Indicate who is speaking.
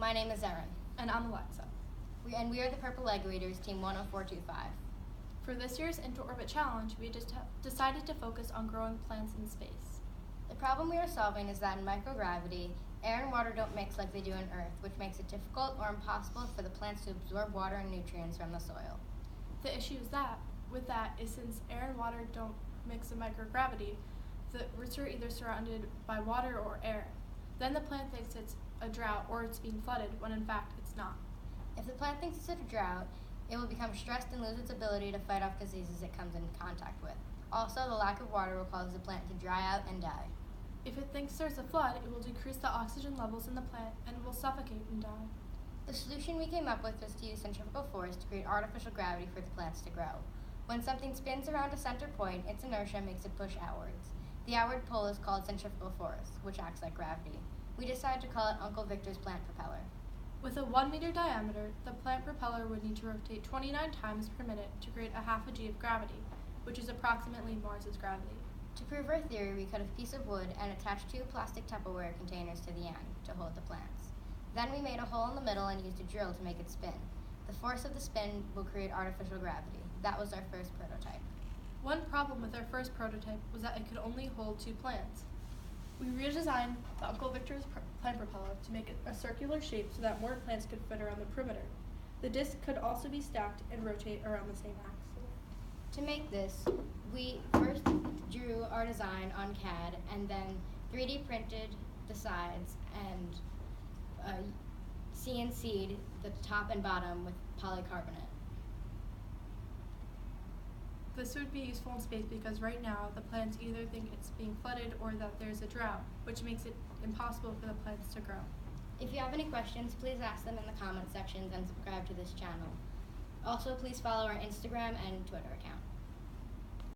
Speaker 1: My name is Erin.
Speaker 2: And I'm Alexa.
Speaker 1: We are the Purple Egg Readers, Team 10425.
Speaker 2: For this year's Into Orbit Challenge, we decided to focus on growing plants in space.
Speaker 1: The problem we are solving is that in microgravity, air and water don't mix like they do on Earth, which makes it difficult or impossible for the plants to absorb water and nutrients from the soil.
Speaker 2: The issue with that is since air and water don't mix in microgravity, the roots are either surrounded by water or air. Then the plant thinks it's a drought or it's being flooded, when in fact it's not.
Speaker 1: If the plant thinks it's a drought, it will become stressed and lose its ability to fight off diseases it comes in contact with. Also, the lack of water will cause the plant to dry out and die.
Speaker 2: If it thinks there's a flood, it will decrease the oxygen levels in the plant and will suffocate and die.
Speaker 1: The solution we came up with was to use centrifugal force to create artificial gravity for the plants to grow. When something spins around a center point, its inertia makes it push outwards. The outward pull is called centrifugal force, which acts like gravity. We decided to call it Uncle Victor's plant propeller.
Speaker 2: With a 1 meter diameter, the plant propeller would need to rotate 29 times per minute to create a half a G of gravity, which is approximately Mars's gravity.
Speaker 1: To prove our theory, we cut a piece of wood and attached 2 plastic Tupperware containers to the end to hold the plants. Then we made a hole in the middle and used a drill to make it spin. The force of the spin will create artificial gravity. That was our first prototype.
Speaker 2: One problem with our first prototype was that it could only hold 2 plants. We redesigned the Uncle Victor's plant propeller to make it a circular shape so that more plants could fit around the perimeter. The disc could also be stacked and rotate around the same axis.
Speaker 1: To make this, we first drew our design on CAD and then 3D printed the sides and CNC'd the top and bottom with polycarbonate.
Speaker 2: This would be useful in space because right now the plants either think it's being flooded or that there's a drought, which makes it impossible for the plants to grow.
Speaker 1: If you have any questions, please ask them in the comment sections and subscribe to this channel. Also, please follow our Instagram and Twitter account.